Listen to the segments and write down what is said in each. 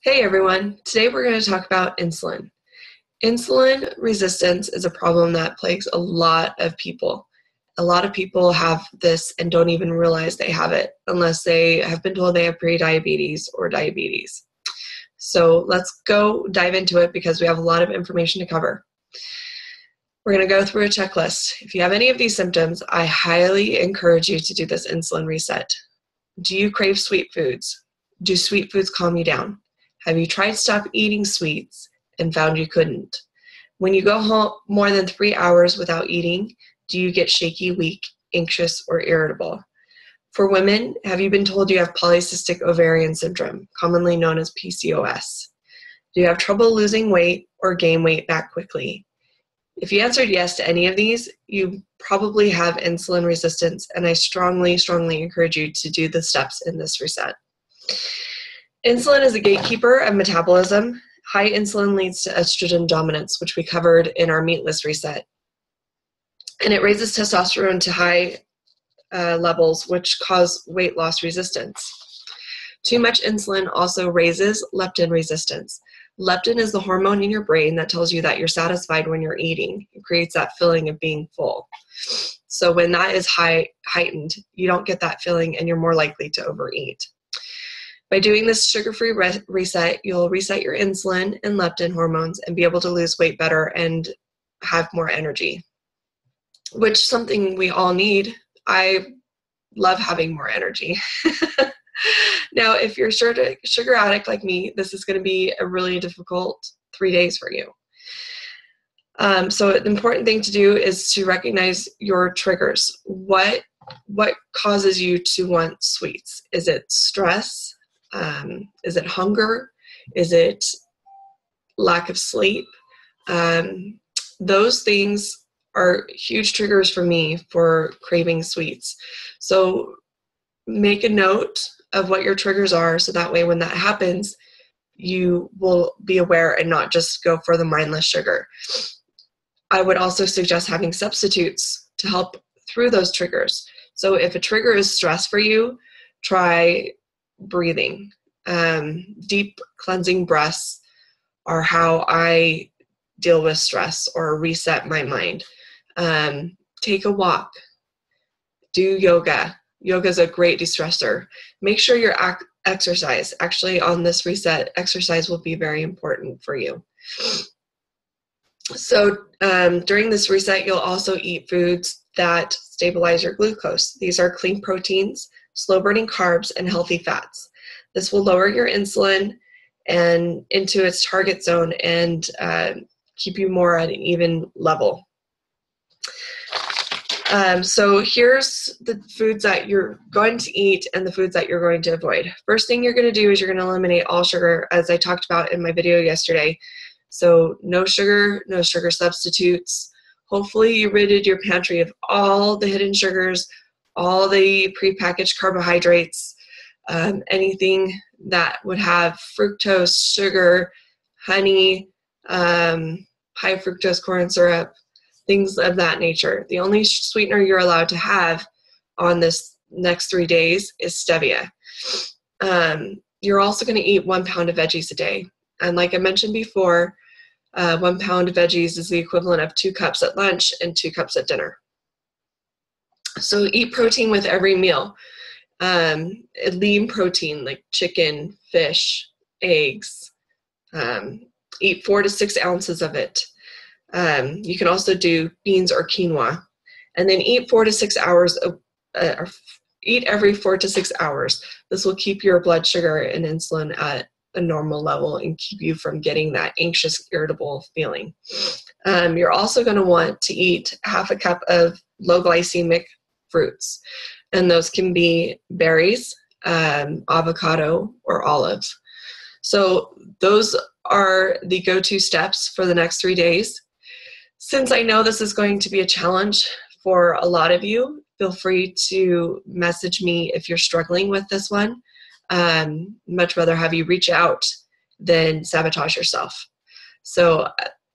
Hey everyone, today we're going to talk about insulin. Insulin resistance is a problem that plagues a lot of people. A lot of people have this and don't even realize they have it unless they have been told they have prediabetes or diabetes. So let's go dive into it because we have a lot of information to cover. We're going to go through a checklist. If you have any of these symptoms, I highly encourage you to do this insulin reset. Do you crave sweet foods? Do sweet foods calm you down? Have you tried stop eating sweets and found you couldn't? When you go home more than 3 hours without eating, do you get shaky, weak, anxious, or irritable? For women, have you been told you have polycystic ovarian syndrome, commonly known as PCOS? Do you have trouble losing weight or gain weight back quickly? If you answered yes to any of these, you probably have insulin resistance, and I strongly, strongly encourage you to do the steps in this reset. Insulin is a gatekeeper of metabolism. High insulin leads to estrogen dominance, which we covered in our meatless reset. And it raises testosterone to high levels, which cause weight loss resistance. Too much insulin also raises leptin resistance. Leptin is the hormone in your brain that tells you that you're satisfied when you're eating. It creates that feeling of being full. So when that is heightened, you don't get that feeling and you're more likely to overeat. By doing this sugar-free reset, you'll reset your insulin and leptin hormones and be able to lose weight better and have more energy, which is something we all need. I love having more energy. Now, if you're a sugar addict like me, this is going to be a really difficult 3 days for you. So the important thing to do is to recognize your triggers. What causes you to want sweets? Is it stress? Is it hunger? Is it lack of sleep? Those things are huge triggers for me for craving sweets. So make a note of what your triggers are so that way when that happens, you will be aware and not just go for the mindless sugar. I would also suggest having substitutes to help through those triggers. So if a trigger is stress for you, try breathing. Deep cleansing breaths are how I deal with stress or reset my mind. Take a walk. Do yoga. Yoga is a great de-stressor. Make sure you exercise. Actually, on this reset, exercise will be very important for you. So during this reset, you'll also eat foods that stabilize your glucose. These are clean proteins, slow-burning carbs, and healthy fats. This will lower your insulin and into its target zone and keep you more at an even level. So here's the foods that you're going to eat and the foods that you're going to avoid. First thing you're going to do is you're going to eliminate all sugar, as I talked about in my video yesterday. So no sugar substitutes. Hopefully you ridded your pantry of all the hidden sugars, all the prepackaged carbohydrates, anything that would have fructose, sugar, honey, high fructose corn syrup, things of that nature. The only sweetener you're allowed to have on this next 3 days is stevia. You're also going to eat 1 pound of veggies a day. And like I mentioned before, 1 pound of veggies is the equivalent of 2 cups at lunch and 2 cups at dinner. So eat protein with every meal. Lean protein like chicken, fish, eggs. Eat 4 to 6 ounces of it. You can also do beans or quinoa. And then eat 4 to 6 hours, eat every 4 to 6 hours. This will keep your blood sugar and insulin at a normal level and keep you from getting that anxious, irritable feeling. You're also going to want to eat half a cup of low glycemic fruits. And those can be berries, avocado, or olive. So those are the go-to steps for the next 3 days. Since I know this is going to be a challenge for a lot of you, feel free to message me if you're struggling with this one. Much rather have you reach out than sabotage yourself. So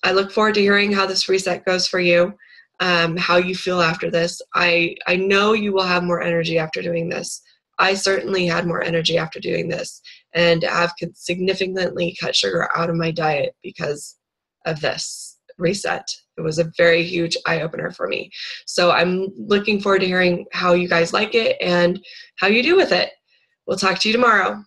I look forward to hearing how this reset goes for you. How you feel after this. I know you will have more energy after doing this. I certainly had more energy after doing this, and have significantly cut sugar out of my diet because of this reset. It was a very huge eye-opener for me. So I'm looking forward to hearing how you guys like it and how you do with it. We'll talk to you tomorrow.